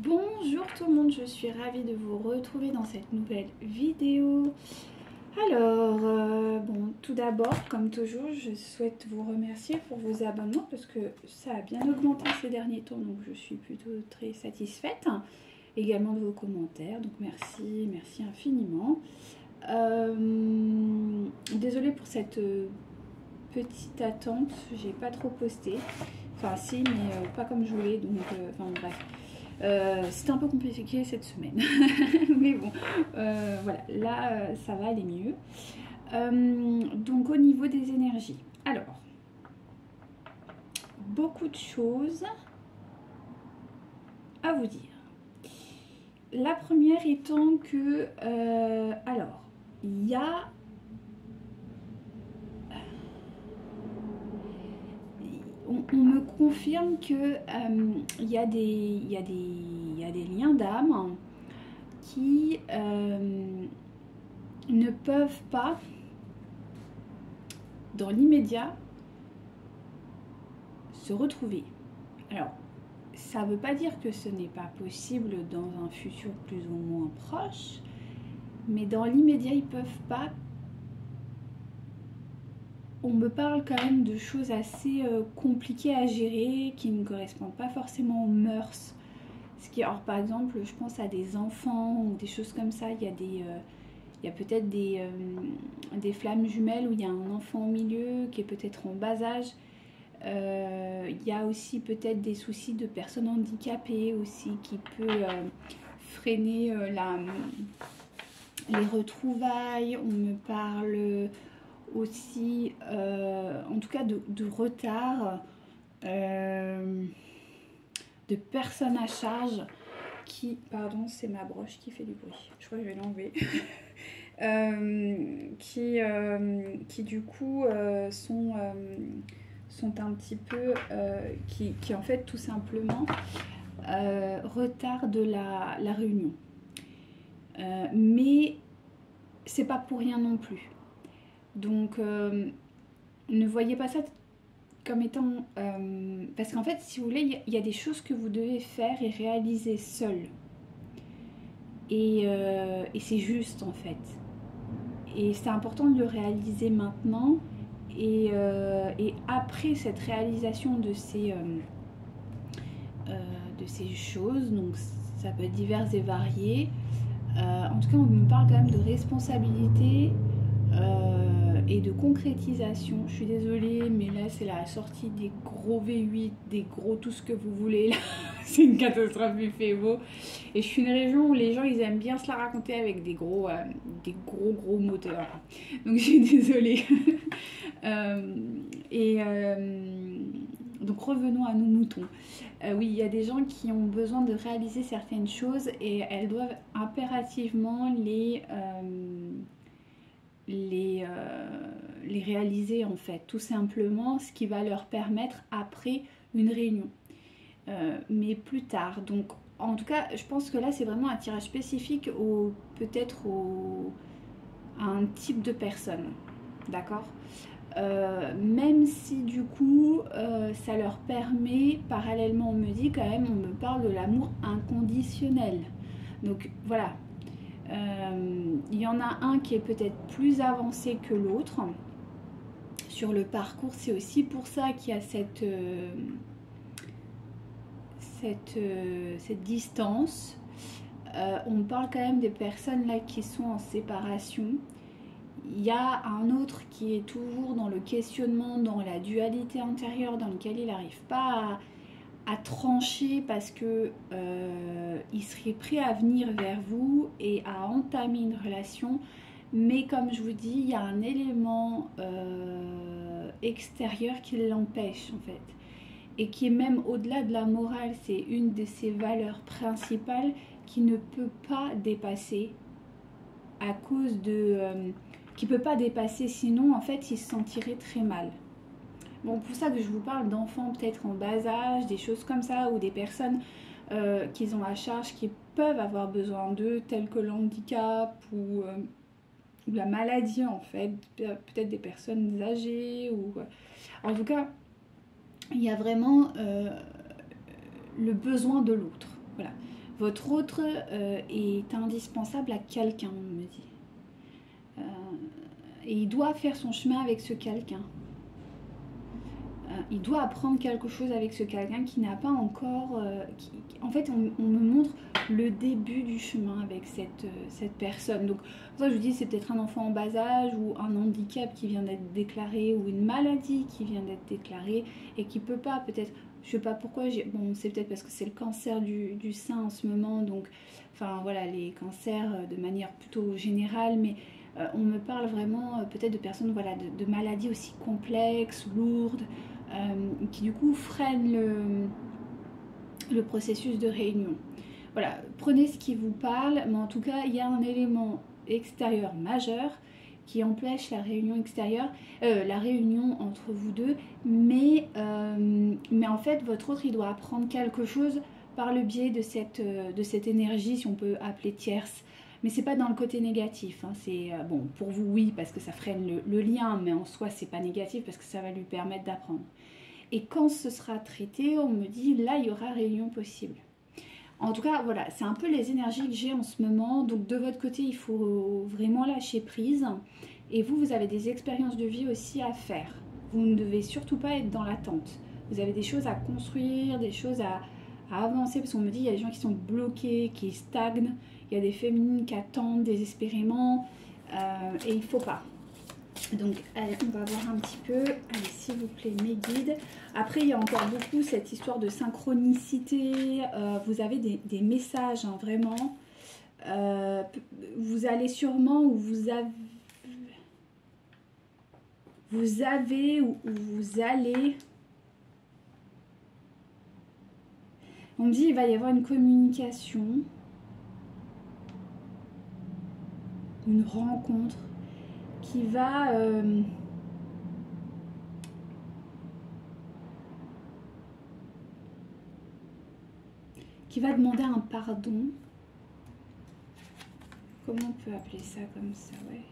Bonjour tout le monde, je suis ravie de vous retrouver dans cette nouvelle vidéo. Alors, tout d'abord, comme toujours, je souhaite vous remercier pour vos abonnements parce que ça a bien augmenté ces derniers temps, donc je suis plutôt très satisfaite. Également de vos commentaires, donc merci infiniment. Désolée pour cette petite attente, j'ai pas trop posté. Enfin si, mais pas comme je voulais, donc enfin bref. C'était un peu compliqué cette semaine. Mais bon, voilà, là ça va aller mieux. Donc au niveau des énergies, alors, beaucoup de choses à vous dire. La première étant que, alors, il y a... On me confirme que il y a des liens d'âme qui ne peuvent pas, dans l'immédiat, se retrouver. Alors, ça ne veut pas dire que ce n'est pas possible dans un futur plus ou moins proche, mais dans l'immédiat, ils ne peuvent pas. On me parle quand même de choses assez compliquées à gérer, qui ne correspondent pas forcément aux mœurs. Alors, par exemple, je pense à des enfants ou des choses comme ça. Il y a peut-être des flammes jumelles où il y a un enfant au milieu qui est peut-être en bas âge. Il y a aussi peut-être des soucis de personnes handicapées aussi qui peut freiner les retrouvailles. On me parle aussi, en tout cas, de retard, de personnes à charge qui... Pardon, c'est ma broche qui fait du bruit. Je crois que je vais l'enlever. Qui du coup sont un petit peu... qui en fait tout simplement retardent la réunion. Mais c'est pas pour rien non plus. Donc ne voyez pas ça comme étant... parce qu'en fait, si vous voulez, il y a des choses que vous devez faire et réaliser seul. Et c'est juste en fait. Et c'est important de le réaliser maintenant. Et après cette réalisation de ces choses, donc ça peut être divers et varié. En tout cas, on me parle quand même de responsabilité et de concrétisation. Je suis désolée, mais là c'est la sortie des gros V8, des gros tout ce que vous voulez là. C'est une catastrophe buffet beau. Et je suis une région où les gens ils aiment bien se la raconter avec des gros moteurs. Donc je suis désolée. Donc revenons à nos moutons. Oui, il y a des gens qui ont besoin de réaliser certaines choses et elles doivent impérativement les réaliser en fait, tout simplement, ce qui va leur permettre après une réunion. Mais plus tard. Donc en tout cas, je pense que là c'est vraiment un tirage spécifique peut-être à un type de personne. D'accord ? Même si du coup ça leur permet, parallèlement on me dit quand même, on me parle de l'amour inconditionnel. Donc voilà, il y en a un qui est peut-être plus avancé que l'autre sur le parcours. C'est aussi pour ça qu'il y a cette distance. On me parle quand même des personnes là qui sont en séparation. Il y a un autre qui est toujours dans le questionnement, dans la dualité intérieure, dans lequel il n'arrive pas à trancher parce que il serait prêt à venir vers vous et à entamer une relation. Mais comme je vous dis, il y a un élément extérieur qui l'empêche en fait. Et qui est même au-delà de la morale, c'est une de ses valeurs principales qui ne peut pas dépasser à cause de... qui peut pas dépasser, sinon en fait il se sentirait très mal. Bon, pour ça que je vous parle d'enfants peut-être en bas âge, des choses comme ça, ou des personnes qu'ils ont à charge qui peuvent avoir besoin d'eux, tels que le handicap ou la maladie en fait, peut-être des personnes âgées ou... En tout cas, il y a vraiment le besoin de l'autre. Voilà. Votre autre est indispensable à quelqu'un, on me dit. Et il doit faire son chemin avec ce quelqu'un. Il doit apprendre quelque chose avec ce quelqu'un qui n'a pas encore... en fait, on me montre le début du chemin avec cette personne. Donc, ça, je vous dis, c'est peut-être un enfant en bas âge ou un handicap qui vient d'être déclaré ou une maladie qui vient d'être déclarée et qui peut pas, peut-être... Je sais pas pourquoi, bon, c'est peut-être parce que c'est le cancer du sein en ce moment, donc, enfin, voilà, les cancers de manière plutôt générale, mais... on me parle vraiment peut-être de personnes, voilà, de maladies aussi complexes, lourdes, qui du coup freinent le processus de réunion. Voilà, prenez ce qui vous parle, mais en tout cas, il y a un élément extérieur majeur qui empêche la réunion extérieure, la réunion entre vous deux, mais en fait, votre autre, il doit apprendre quelque chose par le biais de cette énergie, si on peut appeler tierce. Mais c'est pas dans le côté négatif, hein. C'est bon, pour vous oui, parce que ça freine le lien, mais en soi c'est pas négatif parce que ça va lui permettre d'apprendre. Et quand ce sera traité, on me dit là il y aura réunion possible. En tout cas, voilà, c'est un peu les énergies que j'ai en ce moment. Donc de votre côté, il faut vraiment lâcher prise. Et vous avez des expériences de vie aussi à faire. Vous ne devez surtout pas être dans l'attente. Vous avez des choses à construire, des choses à avancer, parce qu'on me dit il y a des gens qui sont bloqués, qui stagnent. Il y a des féminines qui attendent désespérément et il ne faut pas. Donc, allez, on va voir un petit peu. Allez, s'il vous plaît, mes guides. Après, il y a encore beaucoup cette histoire de synchronicité. Vous avez des messages, hein, vraiment. Vous allez sûrement, ou vous avez, ou vous allez... On me dit il va y avoir une communication. Une rencontre qui va demander un pardon. Comment on peut appeler ça comme ça, ouais.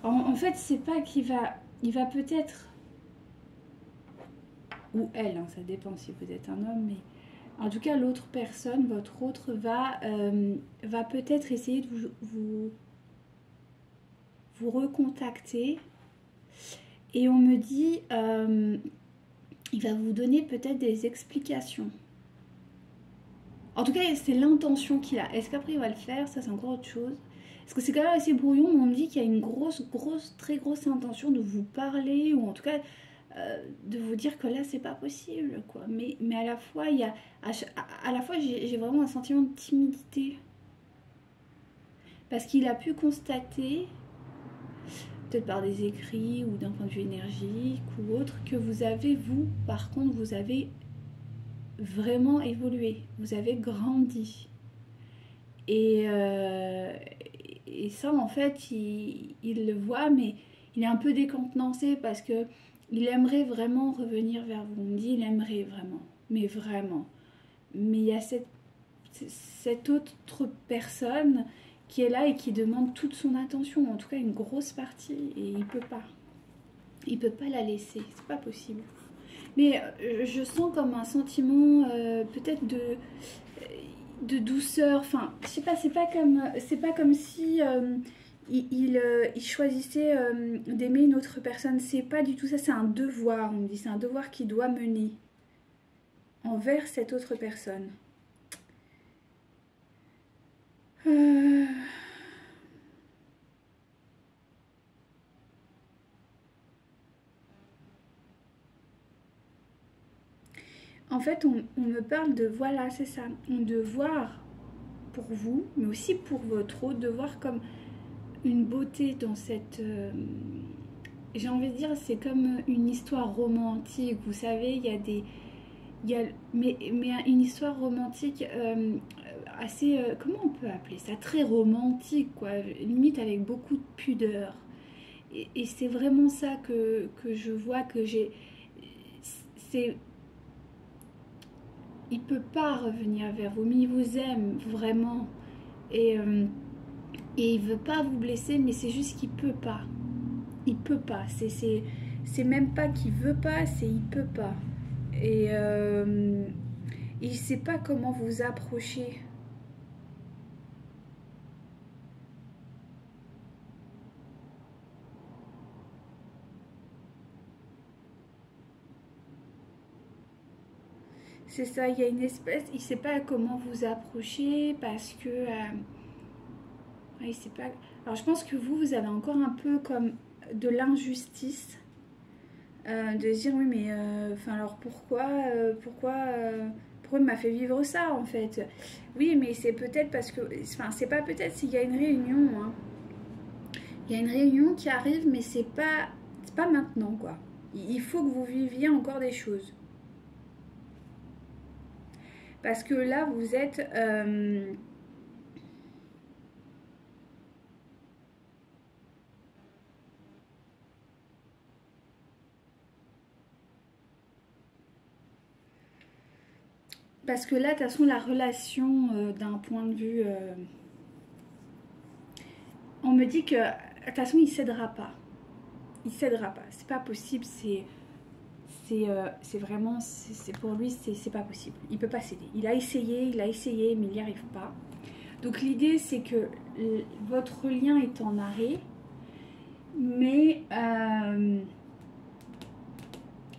En fait, c'est pas qu'il va... Il va peut-être... Ou elle, hein, ça dépend si vous êtes un homme, mais... En tout cas, l'autre personne, votre autre, va peut-être essayer de vous recontacter. Et on me dit... il va vous donner peut-être des explications. En tout cas, c'est l'intention qu'il a. Est-ce qu'après il va le faire? Ça, c'est encore autre chose. Parce que c'est quand même assez brouillon, mais on me dit qu'il y a une très grosse intention de vous parler, ou en tout cas de vous dire que là, c'est pas possible, quoi. Mais à la fois, il y a, à la fois, j'ai vraiment un sentiment de timidité. Parce qu'il a pu constater, peut-être par des écrits ou d'un point de vue énergique ou autre, que vous avez, vous, par contre, vous avez vraiment évolué, vous avez grandi. Et ça, en fait, il le voit, mais il est un peu décontenancé parce que il aimerait vraiment revenir vers vous. On me dit, il aimerait vraiment, mais vraiment. Mais il y a cette autre personne qui est là et qui demande toute son attention, en tout cas une grosse partie, et il peut pas. Il peut pas la laisser, c'est pas possible. Mais je sens comme un sentiment peut-être de douceur. Enfin, je sais pas, c'est pas comme si il choisissait d'aimer une autre personne. C'est pas du tout ça, c'est un devoir. On me dit, c'est un devoir qu'il doit mener envers cette autre personne. En fait, on me parle de, voilà, c'est ça, de voir pour vous, mais aussi pour votre autre, de voir comme une beauté dans cette... j'ai envie de dire, c'est comme une histoire romantique, vous savez, mais une histoire romantique assez... comment on peut appeler ça? Très romantique, quoi, limite avec beaucoup de pudeur. Et c'est vraiment ça que je vois, que j'ai... Il peut pas revenir vers vous, mais il vous aime vraiment. Et il veut pas vous blesser, mais c'est juste qu'il peut pas. Il peut pas. C'est même pas qu'il veut pas, c'est il peut pas. Et il sait pas comment vous approcher. C'est ça, il y a une espèce, il sait pas comment vous approcher parce que il sait pas. Alors je pense que vous avez encore un peu comme de l'injustice de se dire oui mais enfin alors pourquoi il m'a fait vivre ça en fait. Oui mais c'est peut-être parce que enfin c'est pas peut-être s'il y a une réunion hein. Il y a une réunion qui arrive mais c'est pas maintenant quoi. Il faut que vous viviez encore des choses. Parce que là, vous êtes... parce que là, de toute façon, la relation d'un point de vue... on me dit que, de toute façon, il ne cédera pas. Il ne cédera pas. C'est pas possible, c'est vraiment... c'est pour lui, c'est pas possible. Il ne peut pas céder. Il a essayé, mais il n'y arrive pas. Donc l'idée, c'est que votre lien est en arrêt, mais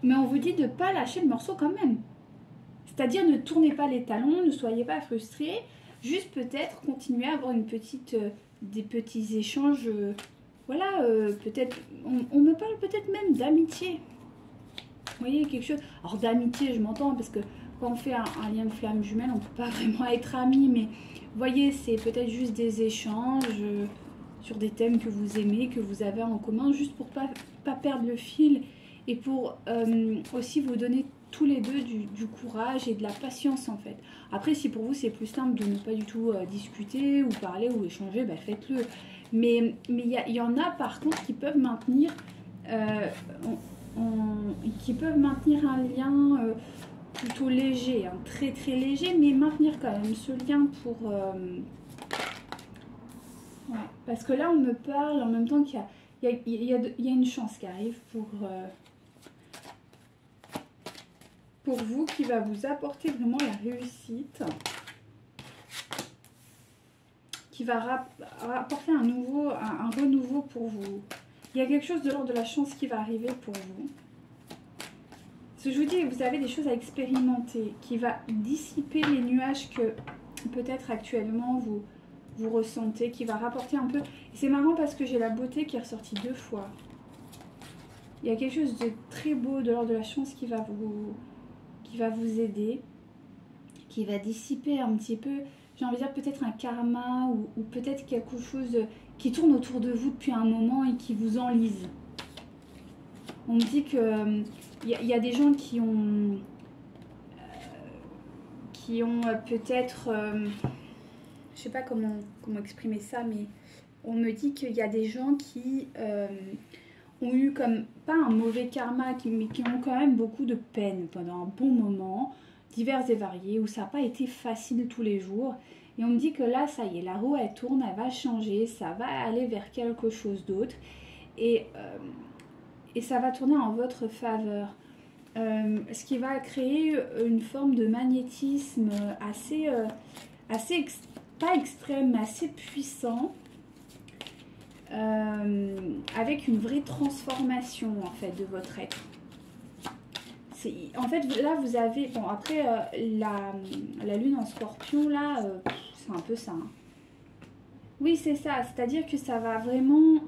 on vous dit de ne pas lâcher le morceau quand même. C'est-à-dire ne tournez pas les talons, ne soyez pas frustrés, juste peut-être continuer à avoir des petits échanges. Voilà, peut-être, on me parle peut-être même d'amitié. Vous voyez, quelque chose. Alors d'amitié, je m'entends, parce que quand on fait un lien de flamme jumelle, on ne peut pas vraiment être amis, mais vous voyez, c'est peut-être juste des échanges sur des thèmes que vous aimez, que vous avez en commun, juste pour pas perdre le fil et pour aussi vous donner tous les deux du courage et de la patience en fait. Après, si pour vous c'est plus simple de ne pas du tout discuter ou parler ou échanger, bah, faites-le. Mais y en a par contre qui peuvent maintenir un lien plutôt léger, hein, très très léger, mais maintenir quand même ce lien pour... ouais, parce que là on me parle en même temps qu'il y a une chance qui arrive pour vous, qui va vous apporter vraiment la réussite, qui va rapporter un renouveau pour vous. Il y a quelque chose de l'ordre de la chance qui va arriver pour vous. Ce que je vous dis, vous avez des choses à expérimenter, qui va dissiper les nuages que peut-être actuellement vous ressentez, qui va rapporter un peu... C'est marrant parce que j'ai la beauté qui est ressortie 2 fois. Il y a quelque chose de très beau de l'ordre de la chance qui va vous aider, qui va dissiper un petit peu, j'ai envie de dire peut-être un karma ou peut-être quelque chose qui tourne autour de vous depuis un moment et qui vous enlise. On me dit que y a des gens qui ont peut-être, je sais pas comment exprimer ça, mais on me dit qu'il y a des gens qui ont eu comme, pas un mauvais karma, mais qui ont quand même beaucoup de peine pendant un bon moment, divers et variés, où ça n'a pas été facile tous les jours. Et on me dit que là, ça y est, la roue, elle tourne, elle va changer, ça va aller vers quelque chose d'autre. Et ça va tourner en votre faveur. Ce qui va créer une forme de magnétisme assez pas extrême, mais assez puissant. Avec une vraie transformation en fait de votre être. En fait là vous avez, bon après la lune en scorpion là, c'est un peu ça. Hein. Oui c'est ça, c'est-à-dire que ça va vraiment,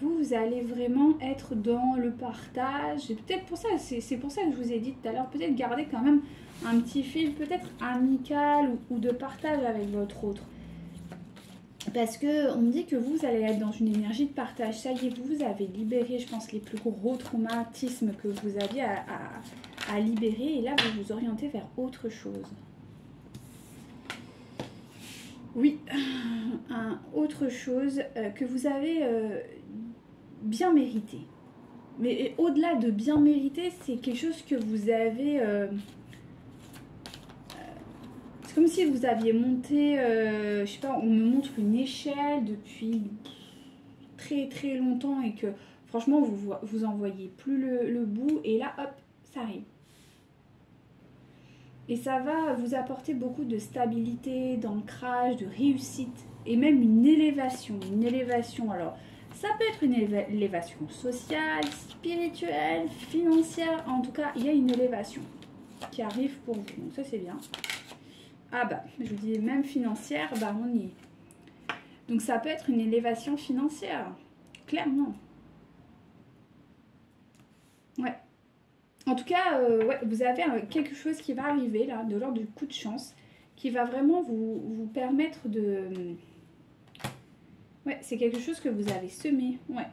vous allez vraiment être dans le partage. Et peut-être pour ça, c'est pour ça que je vous ai dit tout à l'heure, peut-être garder quand même un petit fil, peut-être amical ou de partage avec votre autre. Parce que on me dit que vous allez être dans une énergie de partage. Ça y est, vous avez libéré, je pense, les plus gros traumatismes que vous aviez à libérer. Et là, vous vous orientez vers autre chose. Oui, autre chose que vous avez bien mérité. Mais au-delà de bien mérité, c'est quelque chose que vous avez... c'est comme si vous aviez monté, je sais pas, on me montre une échelle depuis très très longtemps et que franchement vous en voyez plus le bout et là hop, ça arrive. Et ça va vous apporter beaucoup de stabilité, d'ancrage, de réussite et même une élévation. Une élévation, alors ça peut être une élévation sociale, spirituelle, financière, en tout cas il y a une élévation. qui arrive pour vous. Donc ça, c'est bien. Ah bah, je vous dis, même financière, bah on y est. Donc ça peut être une élévation financière, clairement. Ouais. En tout cas, ouais, vous avez quelque chose qui va arriver là, de l'ordre du coup de chance, qui va vraiment vous permettre de... Ouais, c'est quelque chose que vous avez semé, ouais.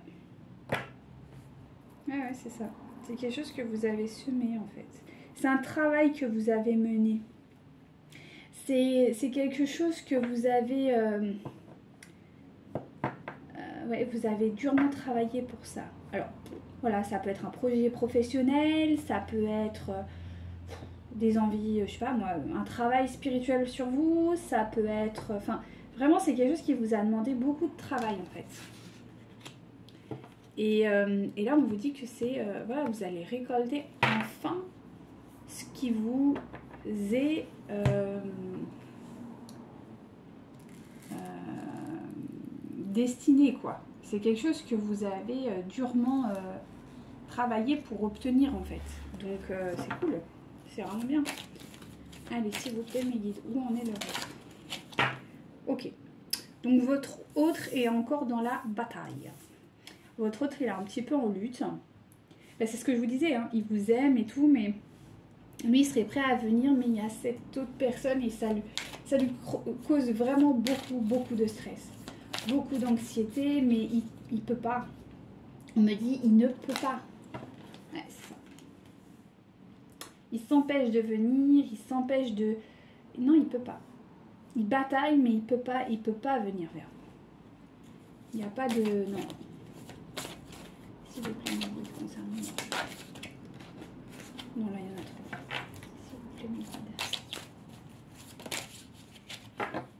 Ouais, c'est ça. C'est quelque chose que vous avez semé en fait. C'est un travail que vous avez mené. C'est quelque chose que vous avez... ouais, vous avez durement travaillé pour ça. Alors, voilà, ça peut être un projet professionnel, ça peut être des envies, je sais pas moi, un travail spirituel sur vous, ça peut être... Enfin, vraiment, c'est quelque chose qui vous a demandé beaucoup de travail en fait. Et là, on vous dit que c'est... voilà, vous allez récolter enfin ce qui vous est... destiné, quoi. C'est quelque chose que vous avez durement travaillé pour obtenir en fait. Donc c'est cool, c'est vraiment bien. Allez, s'il vous plaît mes guides, où en est le reste? Ok, donc votre autre est encore dans la bataille. Votre autre il est un petit peu en lutte. Ben, c'est ce que je vous disais, hein. Il vous aime et tout, mais lui il serait prêt à venir, mais il y a cette autre personne et ça lui cause vraiment beaucoup de stress. Beaucoup d'anxiété, mais il peut pas. On me dit, il ne peut pas. Ouais, c'est ça. Il s'empêche de venir, il s'empêche de... Non, il peut pas. Il bataille, mais il peut pas venir vers vous. Il n'y a pas de... Non. S'il vous plaît, mes guides, concernant... Non, là, il y en a trop. S'il vous plaît, mes guides.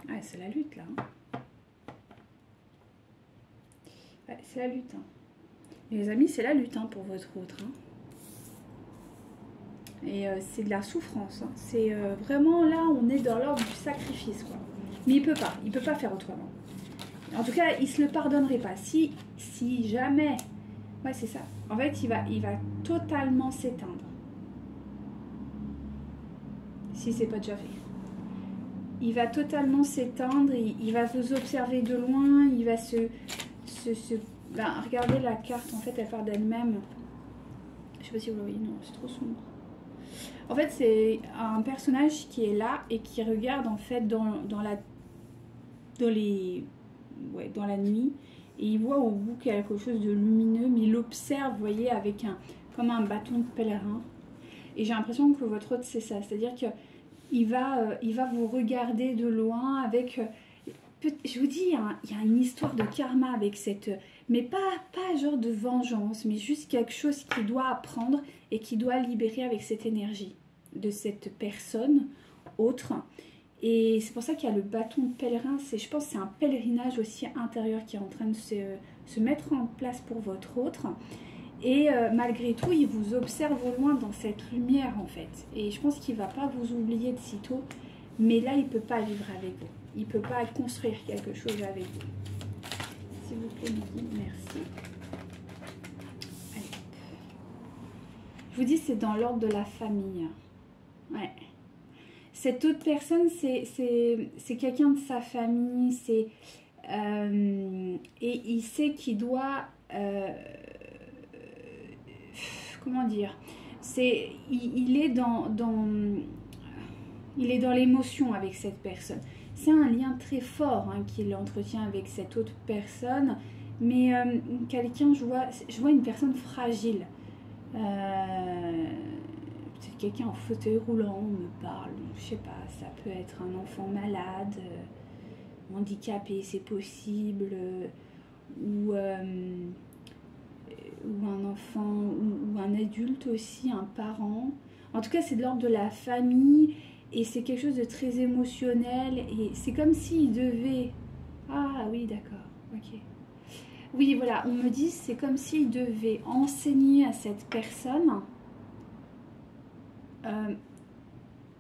Ouais, c'est la lutte, là. Hein. Ouais, c'est la lutte. Hein. Les amis, c'est la lutte hein, pour votre autre. Hein. Et c'est de la souffrance. Hein. C'est vraiment là, on est dans l'ordre du sacrifice. Quoi. Mais il peut pas faire autrement. En tout cas, il se le pardonnerait pas. Si jamais... Ouais, c'est ça. En fait, il va totalement s'éteindre. Si c'est pas déjà fait. Il va totalement s'éteindre. Il va vous observer de loin. Il va ben, regardez la carte, en fait, elle part d'elle-même. Je sais pas si vous le voyez, non, c'est trop sombre. En fait, c'est un personnage qui est là et qui regarde, en fait, dans la nuit. Et il voit au bout quelque chose de lumineux, mais il l'observe, vous voyez, avec comme un bâton de pèlerin. Et j'ai l'impression que votre autre, c'est ça. C'est-à-dire qu'il va vous regarder de loin avec... je vous dis, il y a une histoire de karma avec cette... Mais pas genre de vengeance, mais juste quelque chose qu'il doit apprendre et qu'il doit libérer avec cette énergie de cette personne autre. Et c'est pour ça qu'il y a le bâton de pèlerin. Je pense que c'est un pèlerinage aussi intérieur qui est en train de se mettre en place pour votre autre. Et malgré tout, il vous observe au loin dans cette lumière en fait. Et je pense qu'il ne va pas vous oublier de sitôt. Mais là, il ne peut pas vivre avec vous. Il ne peut pas construire quelque chose avec vous. S'il vous plaît, Midi, merci. Allez. Je vous dis, c'est dans l'ordre de la famille. Ouais. Cette autre personne, c'est quelqu'un de sa famille. Et il sait qu'il doit... comment dire? Il est dans l'émotion avec cette personne. C'est un lien très fort hein, qu'il entretient avec cette autre personne. Mais quelqu'un, je vois une personne fragile. Peut-être quelqu'un en fauteuil roulant me parle. Je sais pas, ça peut être un enfant malade, handicapé, c'est possible. Ou un enfant, ou un adulte aussi, un parent. En tout cas, c'est de l'ordre de la famille. Et c'est quelque chose de très émotionnel. Et c'est comme s'il devait... Ah oui, d'accord. Ok. Oui, voilà. On me dit c'est comme s'il devait enseigner à cette personne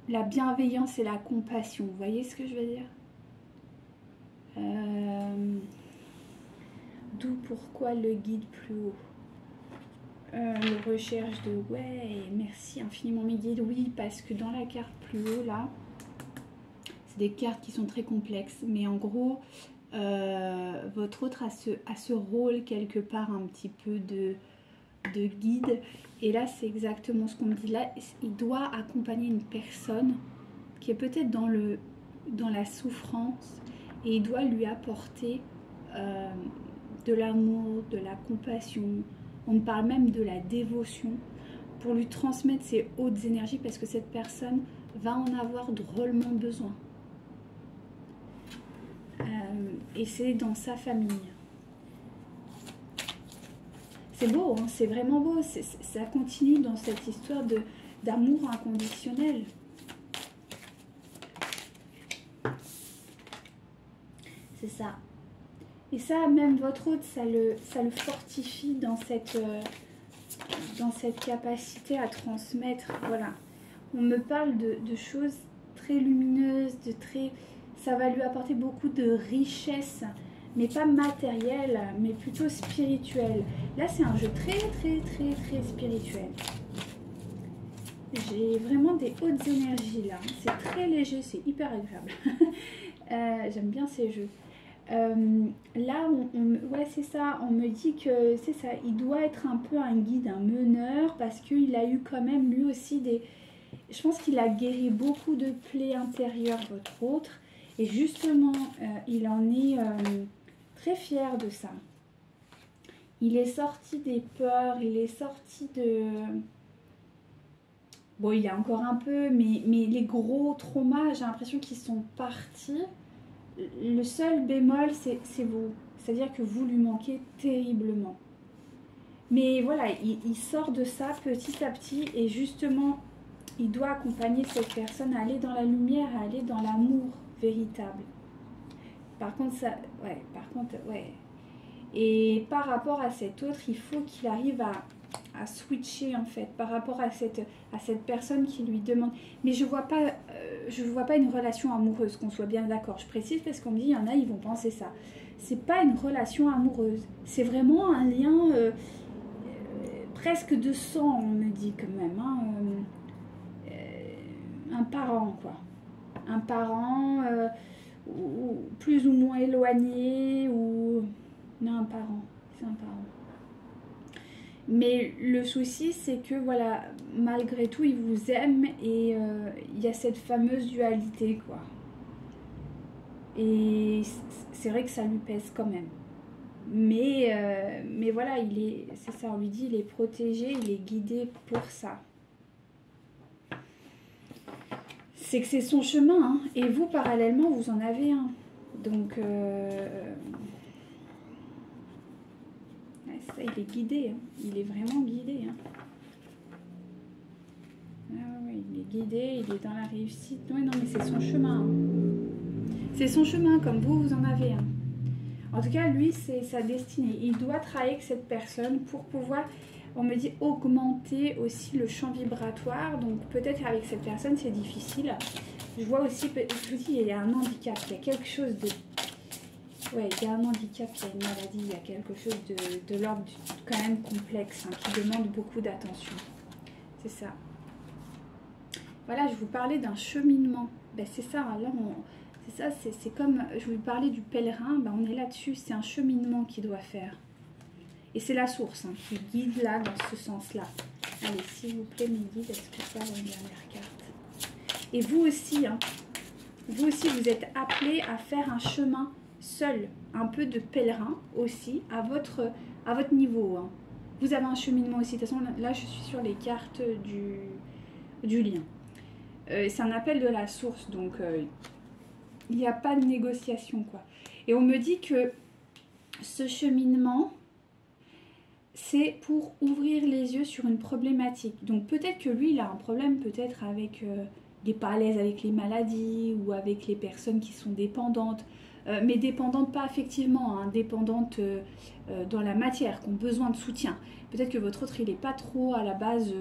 la bienveillance et la compassion. Vous voyez ce que je veux dire? D'où pourquoi le guide plus haut. le recherche de ouais, merci infiniment mes guides. Oui, parce que dans la carte plus haut là, c'est des cartes qui sont très complexes, mais en gros, votre autre a ce rôle quelque part un petit peu de guide. Et là, c'est exactement ce qu'on me dit. Là, il doit accompagner une personne qui est peut-être dans la souffrance et il doit lui apporter de l'amour, de la compassion. On me parle même de la dévotion pour lui transmettre ses hautes énergies parce que cette personne va en avoir drôlement besoin. Et c'est dans sa famille. C'est beau, hein, c'est vraiment beau. Ça continue dans cette histoire d'amour inconditionnel. C'est ça. Et ça, même votre hôte, ça le fortifie dans cette capacité à transmettre. Voilà. On me parle de choses très lumineuses, ça va lui apporter beaucoup de richesse, mais pas matérielle, mais plutôt spirituelle. Là, c'est un jeu très spirituel. J'ai vraiment des hautes énergies là. C'est très léger, c'est hyper agréable. J'aime bien ces jeux. Là, ouais, c'est ça. On me dit que c'est ça. Il doit être un peu un guide, un meneur, parce qu'il a eu quand même lui aussi des. Je pense qu'il a guéri beaucoup de plaies intérieures, votre autre. Et justement, il en est très fier de ça. Il est sorti des peurs, il est sorti de... Bon, il y a encore un peu, mais les gros traumas, j'ai l'impression qu'ils sont partis. Le seul bémol, c'est vous. C'est-à-dire que vous lui manquez terriblement. Mais voilà, il sort de ça petit à petit et justement, il doit accompagner cette personne à aller dans la lumière, à aller dans l'amour véritable. Par contre, ça... Ouais, par contre, ouais. Et par rapport à cet autre, il faut qu'il arrive à switcher en fait, par rapport à cette personne qui lui demande. Mais je vois pas une relation amoureuse, qu'on soit bien d'accord. Je précise parce qu'on me dit, il y en a, ils vont penser ça. C'est pas une relation amoureuse. C'est vraiment un lien presque de sang, on me dit quand même. Hein, un parent, quoi. Un parent ou plus ou moins éloigné ou... Non, un parent. C'est un parent. Mais le souci, c'est que, voilà, malgré tout, il vous aime et il y a cette fameuse dualité, quoi. Et c'est vrai que ça lui pèse quand même. Mais voilà, c'est ça, on lui dit, il est protégé, il est guidé pour ça. C'est que c'est son chemin, hein. Et vous, parallèlement, vous en avez un. Donc... ça, il est guidé, hein. Il est vraiment guidé. Hein. Ah oui, il est guidé, il est dans la réussite. Non, non, mais c'est son chemin. Hein. C'est son chemin, comme vous en avez un. En tout cas, lui, c'est sa destinée. Il doit travailler avec cette personne pour pouvoir, on me dit, augmenter aussi le champ vibratoire. Donc peut-être avec cette personne, c'est difficile. Je vois aussi, je vous dis, il y a un handicap, il y a quelque chose de... Ouais, il y a un handicap, il y a une maladie, il y a quelque chose de l'ordre quand même complexe, hein, qui demande beaucoup d'attention. C'est ça. Voilà, je vous parlais d'un cheminement. Ben, c'est ça, là, c'est ça, c'est comme, je vous parlais du pèlerin, ben, on est là-dessus, c'est un cheminement qu'il doit faire. Et c'est la source, hein, qui guide là, dans ce sens-là. Allez, s'il vous plaît, mes guides, est-ce que ça va une dernière carte? Et vous aussi, hein, vous êtes appelés à faire un chemin seul, un peu de pèlerin aussi, à votre niveau. Hein. Vous avez un cheminement aussi. De toute façon, là, je suis sur les cartes du lien. C'est un appel de la source, donc il n'y a pas de négociation, quoi. Et on me dit que ce cheminement, c'est pour ouvrir les yeux sur une problématique. Donc peut-être que lui, il a un problème peut-être avec... il n'est pas à l'aise avec les maladies ou avec les personnes qui sont dépendantes. Mais dépendantes pas affectivement, hein, dépendantes dans la matière, qui ont besoin de soutien. Peut-être que votre autre, il n'est pas trop à la base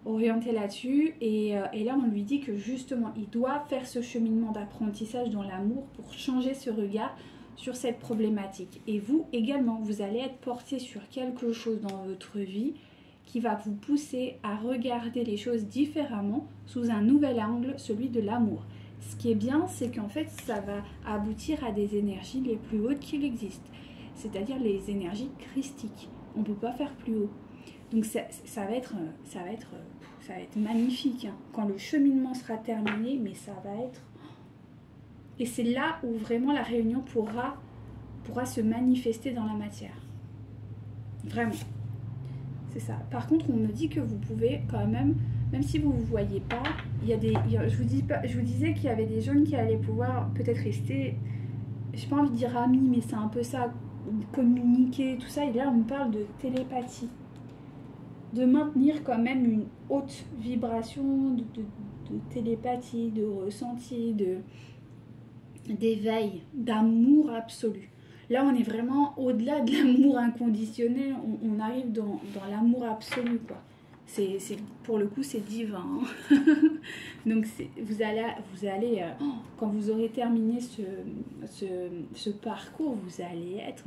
orienté là-dessus. Et là, on lui dit que justement, il doit faire ce cheminement d'apprentissage dans l'amour pour changer ce regard sur cette problématique. Et vous également, vous allez être porté sur quelque chose dans votre vie qui va vous pousser à regarder les choses différemment sous un nouvel angle, celui de l'amour. Ce qui est bien, c'est qu'en fait, ça va aboutir à des énergies les plus hautes qu'il existe, c'est-à-dire les énergies christiques. On ne peut pas faire plus haut. Donc ça va être magnifique, hein. Quand le cheminement sera terminé, mais ça va être... Et c'est là où vraiment la réunion pourra se manifester dans la matière. Vraiment. C'est ça. Par contre, on me dit que vous pouvez quand même si vous ne vous voyez pas, je vous disais qu'il y avait des jeunes qui allaient pouvoir peut-être rester, j'ai pas envie de dire amis, mais c'est un peu ça, communiquer, tout ça. Et là, on me parle de télépathie. De maintenir quand même une haute vibration de télépathie, de ressenti, d'éveil, d'amour absolu. Là, on est vraiment au-delà de l'amour inconditionnel, on arrive dans l'amour absolu, quoi. Pour le coup, c'est divin, hein. Donc, vous allez quand vous aurez terminé ce parcours, vous allez être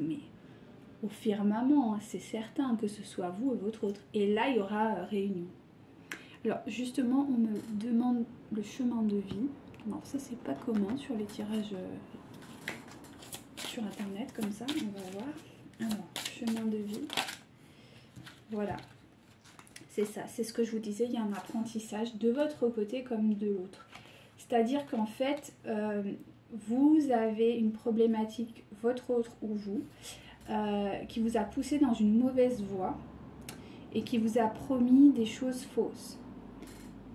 au firmament, hein, c'est certain, que ce soit vous et votre autre. Et là, il y aura réunion. Alors, justement, on me demande le chemin de vie. Non, ça, c'est pas commun sur les tirages sur Internet, comme ça, on va voir. Alors, chemin de vie. Voilà. C'est ça, c'est ce que je vous disais, il y a un apprentissage de votre côté comme de l'autre. C'est-à-dire qu'en fait, vous avez une problématique, votre autre ou vous, qui vous a poussé dans une mauvaise voie et qui vous a promis des choses fausses.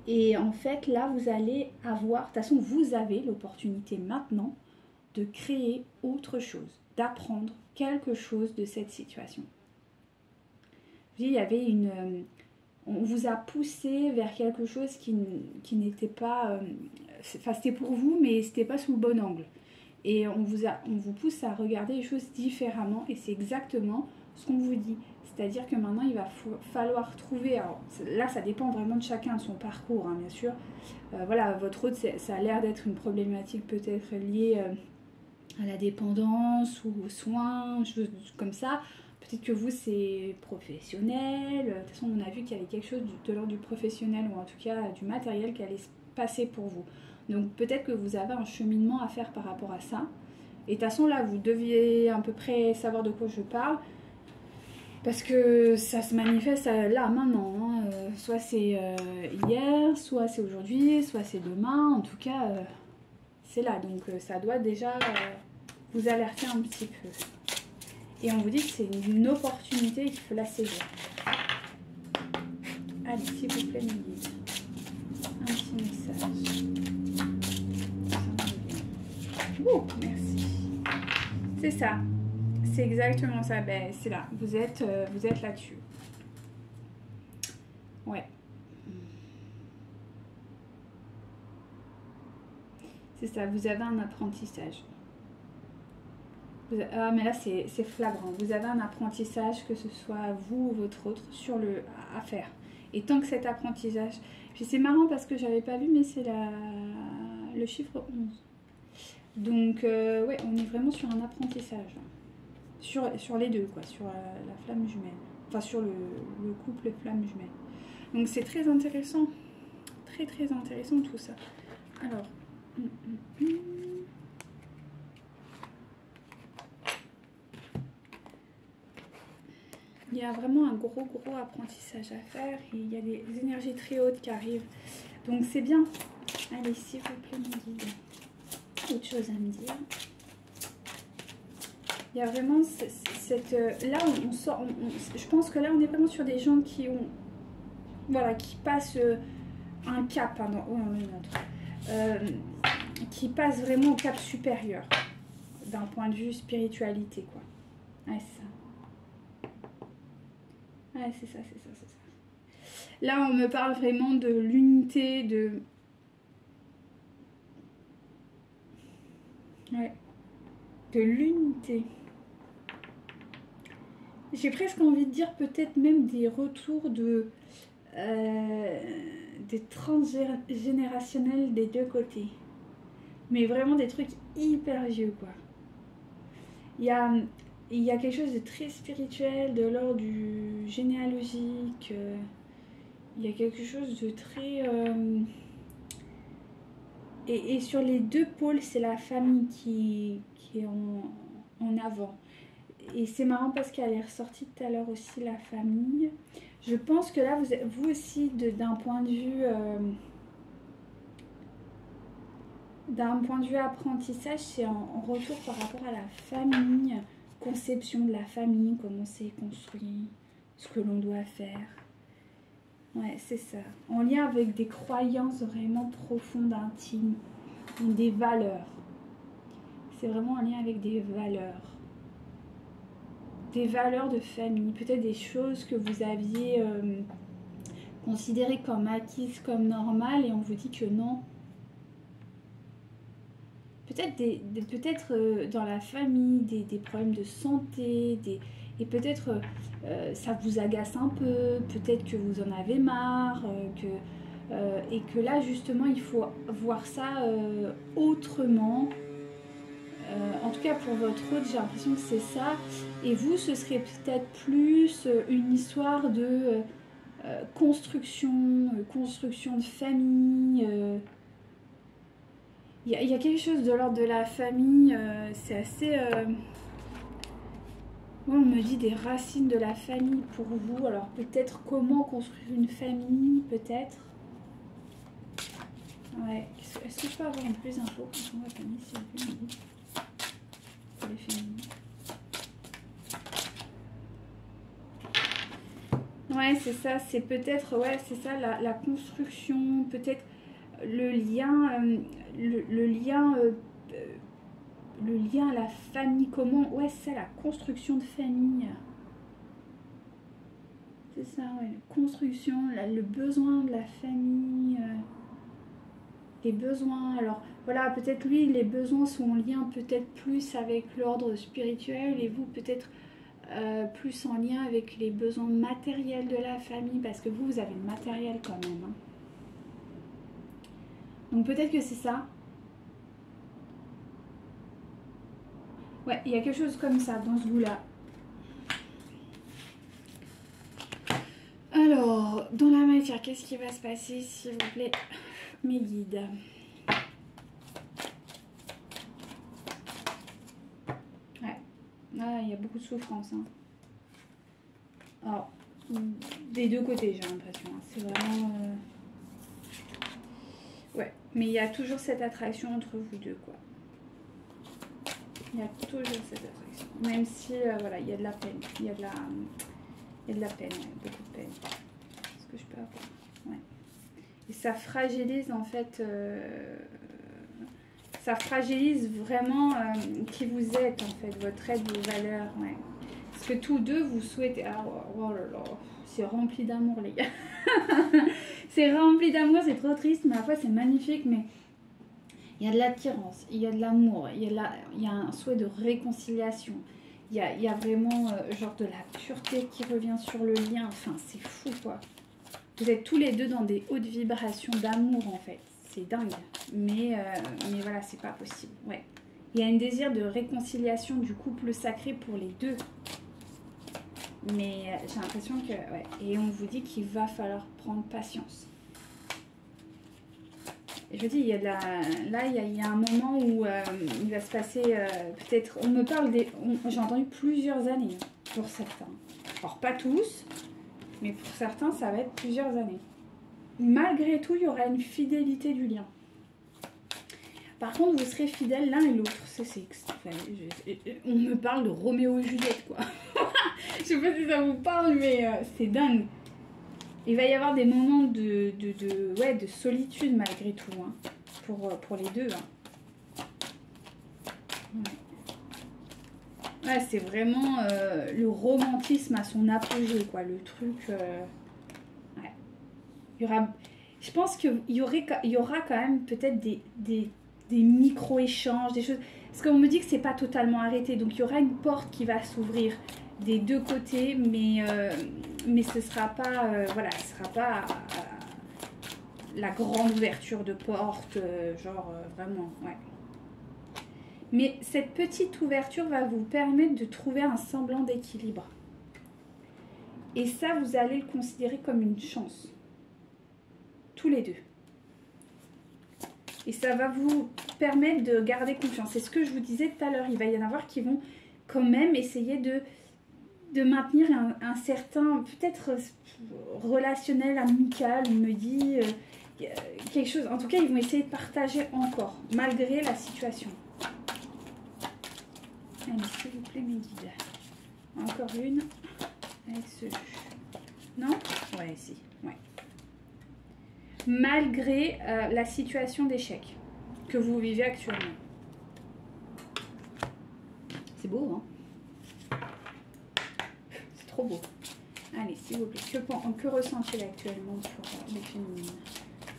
Et en fait, là, vous allez avoir, de toute façon, vous avez l'opportunité maintenant de créer autre chose, d'apprendre quelque chose de cette situation. Il y avait on vous a poussé vers quelque chose qui n'était pas... Enfin, c'était pour vous, mais c'était pas sous le bon angle. Et on vous pousse à regarder les choses différemment. Et c'est exactement ce qu'on vous dit. C'est-à-dire que maintenant, il va falloir trouver... Alors, là, ça dépend vraiment de chacun, de son parcours, hein, bien sûr. Voilà, votre autre, ça a l'air d'être une problématique peut-être liée à la dépendance ou aux soins, choses comme ça. Peut-être que vous, c'est professionnel. De toute façon, on a vu qu'il y avait quelque chose de l'ordre du professionnel ou en tout cas du matériel qui allait se passer pour vous. Donc, peut-être que vous avez un cheminement à faire par rapport à ça. Et de toute façon, là, vous deviez à peu près savoir de quoi je parle. Parce que ça se manifeste là, maintenant. Hein. Soit c'est hier, soit c'est aujourd'hui, soit c'est demain. En tout cas, c'est là. Donc, ça doit déjà vous alerter un petit peu. Et on vous dit que c'est une opportunité et qu'il faut la saisir. Allez, s'il vous plaît, mes guides. Un petit message. Ouh, merci. C'est ça. C'est exactement ça. Ben, c'est là. Vous êtes là-dessus. Ouais. C'est ça. Vous avez un apprentissage. Ah, mais là, c'est flagrant. Vous avez un apprentissage, que ce soit vous ou votre autre, à faire. Et tant que cet apprentissage... Puis c'est marrant parce que j'avais pas vu, mais c'est le chiffre 11. Donc, ouais, on est vraiment sur un apprentissage. Sur les deux, quoi. Sur la flamme jumelle. Enfin, sur le couple flamme jumelle. Donc, c'est très intéressant. Très, très intéressant tout ça. Alors... Il y a vraiment un gros apprentissage à faire et il y a des énergies très hautes qui arrivent. Donc c'est bien. Allez, s'il vous plaît, mon guide. Autre chose à me dire. Il y a vraiment cette... Là, on sort... je pense que là, on est vraiment sur des gens qui ont... Voilà, qui passent un cap. Pardon, oh, on a une autre. Qui passent vraiment au cap supérieur. D'un point de vue spiritualité, quoi. Ouais, c'est ça. Ouais, c'est ça. Là, on me parle vraiment de l'unité, Ouais. De l'unité. J'ai presque envie de dire peut-être même des retours des transgénérationnels des deux côtés. Mais vraiment des trucs hyper vieux, quoi. Il y a il y a quelque chose de très spirituel, de l'ordre du généalogique. Il y a quelque chose de très... Et sur les deux pôles, c'est la famille qui est en avant. Et c'est marrant parce qu'elle est ressortie tout à l'heure aussi, la famille. Je pense que là, vous aussi, d'un point de vue apprentissage, c'est en retour par rapport à la famille, conception de la famille, comment c'est construit, ce que l'on doit faire. Ouais, c'est ça. En lien avec des croyances vraiment profondes, intimes, des valeurs. C'est vraiment en lien avec des valeurs. Des valeurs de famille, peut-être des choses que vous aviez considérées comme acquises, comme normales, et on vous dit que non. Peut-être peut-être dans la famille, des problèmes de santé, et peut-être ça vous agace un peu, peut-être que vous en avez marre, et que là justement il faut voir ça autrement. En tout cas pour votre hôte, j'ai l'impression que c'est ça. Et vous, ce serait peut-être plus une histoire de construction de famille. Il y a quelque chose de l'ordre de la famille, c'est assez... Moi, on me dit des racines de la famille pour vous. Alors peut-être comment construire une famille, peut-être. Ouais. Est-ce que je peux avoir un peu plus d'infos concernant la famille, s'il vous plaît, pour les féminines? Ouais, c'est ça. C'est peut-être... Ouais, c'est ça, la construction, peut-être le lien... le lien... le lien à la famille, comment... Ouais, c'est ça, la construction de famille. C'est ça, ouais, la construction, le besoin de la famille, les besoins. Alors, voilà, peut-être lui, les besoins sont en lien peut-être plus avec l'ordre spirituel et vous, peut-être plus en lien avec les besoins matériels de la famille, parce que vous avez le matériel quand même. Hein. Donc, peut-être que c'est ça. Ouais, il y a quelque chose comme ça, dans ce goût-là. Alors, dans la matière, qu'est-ce qui va se passer, s'il vous plaît, mes guides? Ouais, là, il y a beaucoup de souffrance. Hein. Alors, des deux côtés, j'ai l'impression. Hein. C'est vraiment... Ouais, mais il y a toujours cette attraction entre vous deux, quoi. Il y a toujours cette attraction. Même si, voilà, il y a de la peine. Il y a de la peine, ouais, beaucoup de peine. Est-ce que je peux avoir? Ouais. Et ça fragilise, en fait... ça fragilise vraiment qui vous êtes, en fait. Votre aide, vos valeurs, ouais. Parce que tous deux, vous souhaitez... Ah, oh là là, c'est rempli d'amour, les gars. C'est rempli d'amour, c'est trop triste, mais à la fois, c'est magnifique, mais... Il y a de l'attirance, il y a de l'amour, il y a un souhait de réconciliation. Il y a vraiment genre de la pureté qui revient sur le lien. Enfin, c'est fou, quoi. Vous êtes tous les deux dans des hautes vibrations d'amour, en fait. C'est dingue. Mais voilà, c'est pas possible. Ouais. Il y a un désir de réconciliation du couple sacré pour les deux. Mais j'ai l'impression que... Ouais. Et on vous dit qu'il va falloir prendre patience. Je dis, il y a de la... Là, il y a un moment où il va se passer peut-être... On me parle des... J'ai entendu plusieurs années pour certains. Alors, pas tous, mais pour certains, ça va être plusieurs années. Malgré tout, il y aura une fidélité du lien. Par contre, vous serez fidèles l'un et l'autre. On me parle de Roméo et Juliette, quoi. Je sais pas si ça vous parle, mais c'est dingue. Il va y avoir des moments de solitude malgré tout, hein, pour les deux. Hein. Ouais, c'est vraiment le romantisme à son apogée, quoi. Le truc... ouais. Il y aura, je pense qu'il y aura quand même peut-être des micro-échanges, des choses... Parce qu'on me dit que c'est pas totalement arrêté, donc il y aura une porte qui va s'ouvrir des deux côtés, mais ce sera pas voilà, ce sera pas la grande ouverture de porte, genre vraiment, ouais. Mais cette petite ouverture va vous permettre de trouver un semblant d'équilibre. Et ça, vous allez le considérer comme une chance. Tous les deux. Et ça va vous permettre de garder confiance. C'est ce que je vous disais tout à l'heure. Il va y en avoir qui vont quand même essayer de maintenir un certain, peut-être relationnel, amical, on me dit, quelque chose. En tout cas, ils vont essayer de partager encore, malgré la situation. Allez, s'il vous plaît, mes guides. Encore une, avec ce jus. Non? Ouais, si, ouais. Malgré la situation d'échec que vous vivez actuellement. C'est beau, hein? C'est trop beau. Allez, s'il vous plaît, que ressent-il actuellement pour les féminines?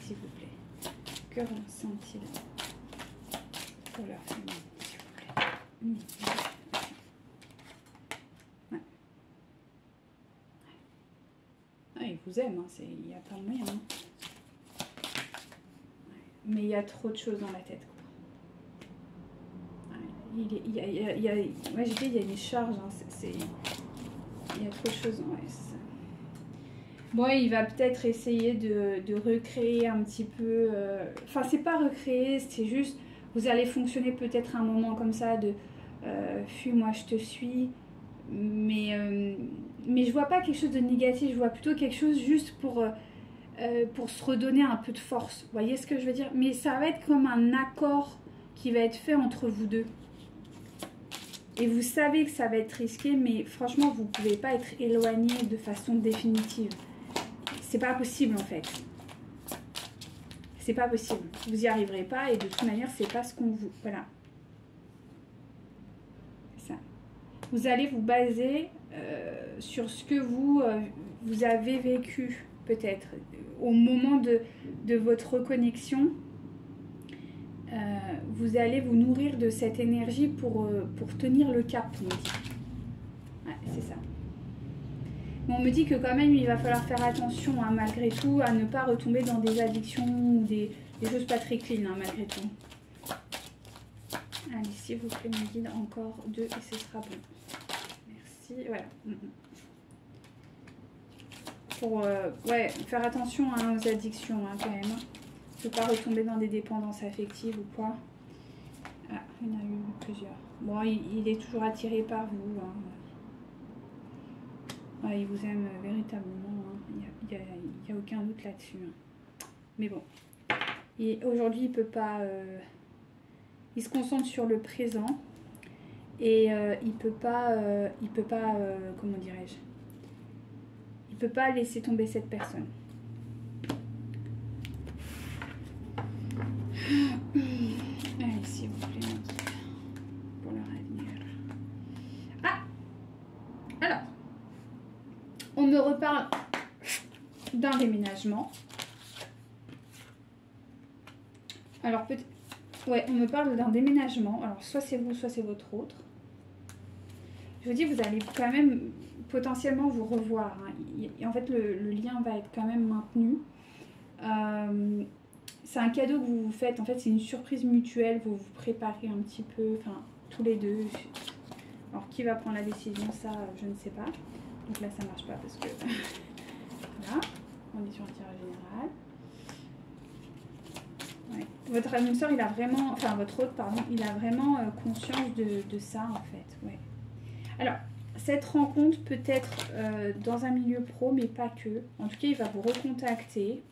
S'il vous plaît. Que ressent-il pour leur féminine, s'il vous plaît? Ouais. Ah, il vous aime, hein, il n'y a pas de moyen. Hein. Mais il y a trop de choses dans la tête. Moi j'ai dit, il y a une charge. Hein, il y a trop de choses. Ouais, bon, il va peut-être essayer de recréer un petit peu... Enfin, c'est pas recréer, c'est juste... Vous allez fonctionner peut-être un moment comme ça de... fuis-moi, je te suis. Mais je vois pas quelque chose de négatif. Je vois plutôt quelque chose juste pour se redonner un peu de force. Vous voyez ce que je veux dire? Mais ça va être comme un accord qui va être fait entre vous deux. Et vous savez que ça va être risqué, mais franchement, vous ne pouvez pas être éloigné de façon définitive. C'est pas possible en fait. C'est pas possible. Vous n'y arriverez pas et de toute manière, c'est pas ce qu'on vous... Voilà. Ça. Vous allez vous baser sur ce que vous avez vécu peut-être au moment de votre reconnexion. Vous allez vous nourrir de cette énergie pour tenir le cap, on me dit. Ouais, c'est ça. Mais on me dit que quand même, il va falloir faire attention, hein, malgré tout, à ne pas retomber dans des addictions ou des choses pas très clean, hein, malgré tout. Allez, s'il vous plaît, mes guides, encore 2 et ce sera bon. Merci, voilà. Pour ouais, faire attention hein, aux addictions, hein, quand même. Ne pas retomber dans des dépendances affectives ou quoi. Ah, il y en a eu plusieurs. Bon, il est toujours attiré par vous. Hein. Ouais, il vous aime véritablement. Hein. Il n'y a aucun doute là-dessus. Hein. Mais bon. Aujourd'hui, il peut pas... il se concentre sur le présent. Et il peut pas... comment dirais-je? Il peut pas laisser tomber cette personne. Allez, s'il vous plaît, pour leur avenir. Ah! Alors, on me reparle d'un déménagement. Alors, peut-être... Ouais, on me parle d'un déménagement. Alors, soit c'est vous, soit c'est votre autre. Je vous dis, vous allez quand même potentiellement vous revoir. Hein. Et en fait, le lien va être quand même maintenu. C'est un cadeau que vous vous faites. En fait, c'est une surprise mutuelle. Vous vous préparez un petit peu, enfin, tous les deux. Alors, qui va prendre la décision? Ça, je ne sais pas. Donc là, ça marche pas parce que... Voilà. On est sur un tirage général. Ouais. Votre âme sœur, il a vraiment... Enfin, votre autre, pardon. Il a vraiment conscience de ça, en fait. Ouais. Alors, cette rencontre peut être dans un milieu pro, mais pas que. En tout cas, il va vous recontacter.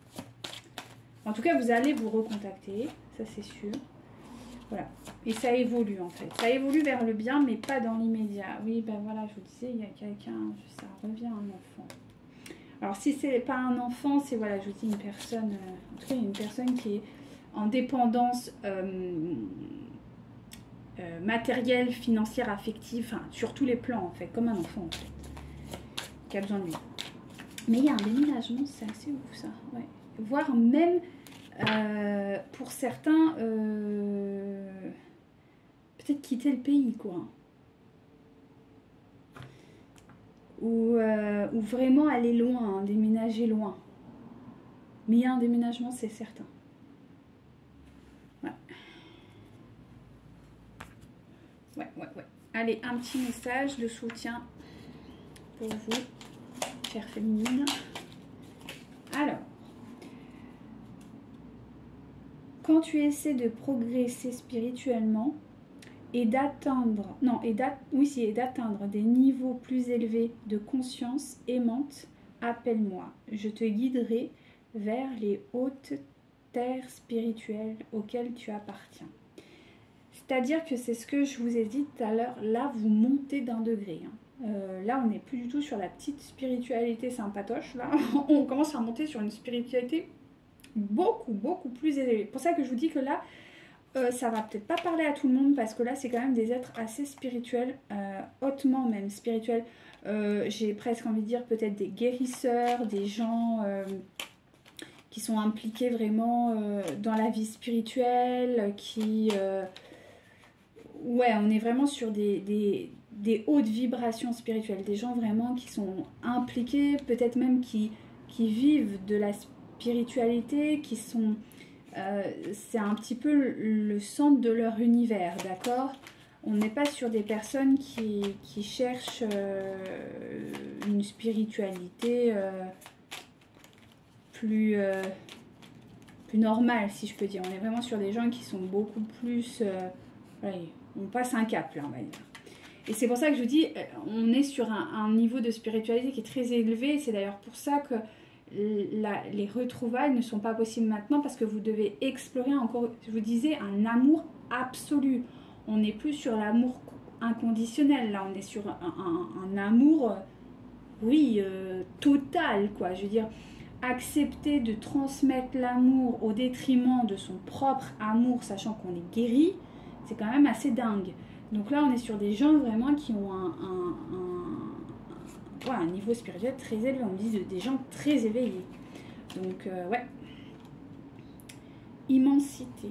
En tout cas, vous allez vous recontacter, ça c'est sûr. Voilà. Et ça évolue en fait. Ça évolue vers le bien, mais pas dans l'immédiat. Oui, ben voilà, je vous disais, il y a quelqu'un, ça revient à un enfant. Alors, si c'est pas un enfant, c'est, voilà, je vous dis, une personne, en tout cas, une personne qui est en dépendance matérielle, financière, affective, enfin, sur tous les plans en fait, comme un enfant en fait, qui a besoin de lui. Mais il y a un déménagement, c'est assez ouf ça, ouais. Voire même pour certains peut-être quitter le pays quoi, ou vraiment aller loin, hein, déménager loin. Mais il y a un déménagement, c'est certain. Ouais. Ouais. Allez, un petit message de soutien pour vous, chère féminine. Alors, quand tu essaies de progresser spirituellement et d'atteindre, des niveaux plus élevés de conscience aimante, appelle-moi. Je te guiderai vers les hautes terres spirituelles auxquelles tu appartiens. C'est-à-dire que c'est ce que je vous ai dit tout à l'heure, là vous montez d'un degré. Là on n'est plus du tout sur la petite spiritualité sympatoche, là on commence à monter sur une spiritualité beaucoup plus élevée. C'est pour ça que je vous dis que là, ça va peut-être pas parler à tout le monde parce que là c'est quand même des êtres assez spirituels, hautement même spirituels. J'ai presque envie de dire peut-être des guérisseurs, des gens qui sont impliqués vraiment dans la vie spirituelle, ouais, on est vraiment sur des hautes vibrations spirituelles, des gens vraiment qui sont impliqués, peut-être même qui vivent de la spiritualité, qui sont... c'est un petit peu le centre de leur univers, d'accord? On n'est pas sur des personnes qui cherchent une spiritualité plus normale, si je peux dire. On est vraiment sur des gens qui sont beaucoup plus... ouais, on passe un cap, là, on va dire. Et c'est pour ça que je vous dis, on est sur un niveau de spiritualité qui est très élevé. C'est d'ailleurs pour ça que les retrouvailles ne sont pas possibles maintenant, parce que vous devez explorer encore, je vous disais, un amour absolu. On n'est plus sur l'amour inconditionnel, là on est sur un amour, oui, total, quoi. Je veux dire, accepter de transmettre l'amour au détriment de son propre amour, sachant qu'on est guéri, c'est quand même assez dingue. Donc là on est sur des gens vraiment qui ont un niveau spirituel très élevé, on dit des gens très éveillés. Donc ouais. Immensité.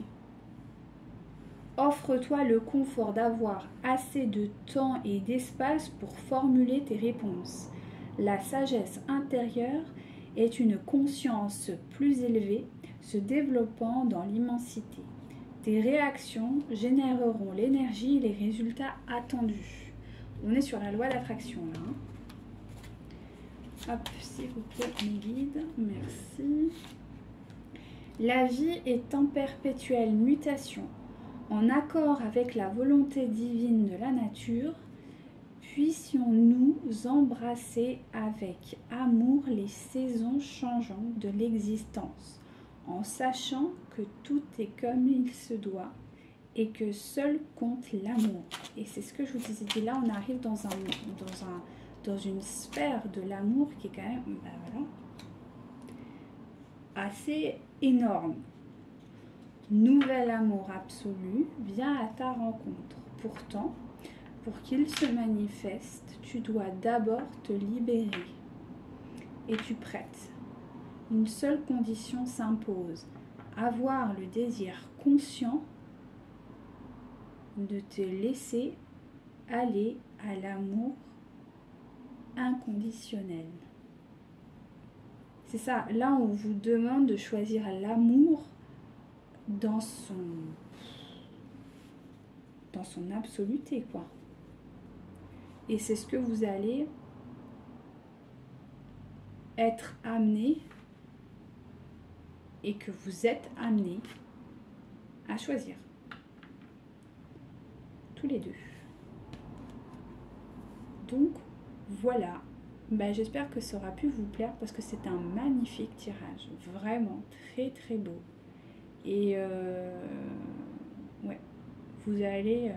Offre-toi le confort d'avoir assez de temps et d'espace pour formuler tes réponses. La sagesse intérieure est une conscience plus élevée se développant dans l'immensité. Tes réactions généreront l'énergie et les résultats attendus. On est sur la loi d'attraction là. Hop, s'il vous plaît, mes guides, merci. La vie est en perpétuelle mutation. En accord avec la volonté divine de la nature, puissions-nous embrasser avec amour les saisons changeantes de l'existence, en sachant que tout est comme il se doit et que seul compte l'amour. Et c'est ce que je vous disais, là on arrive dans une sphère de l'amour qui est quand même voilà, assez énorme. Nouvel amour absolu vient à ta rencontre. Pourtant, pour qu'il se manifeste, tu dois d'abord te libérer. Es-tu prête? Une seule condition s'impose, avoir le désir conscient de te laisser aller à l'amour inconditionnel. C'est ça, là on vous demande de choisir l'amour dans son absoluté, quoi. Et c'est ce que vous allez être amené et que vous êtes amené à choisir. Tous les deux. Donc voilà. Ben, j'espère que ça aura pu vous plaire parce que c'est un magnifique tirage. Vraiment très beau. Et ouais, vous allez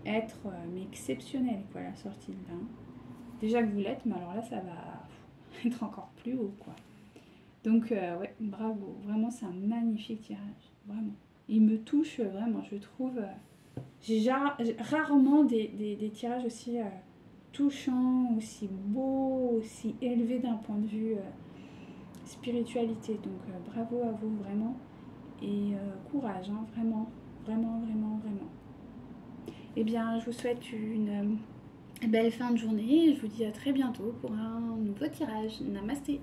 être mais exceptionnel, quoi, la sortie de là. Déjà que vous l'êtes, mais alors là ça va être encore plus haut, quoi. Donc ouais, bravo, vraiment c'est un magnifique tirage, vraiment. Il me touche vraiment, je trouve. J'ai rarement des tirages aussi touchants, aussi beaux, aussi élevés d'un point de vue spiritualité. Donc bravo à vous, vraiment. Et courage, hein, vraiment. Eh bien, je vous souhaite une belle fin de journée et je vous dis à très bientôt pour un nouveau tirage. Namasté.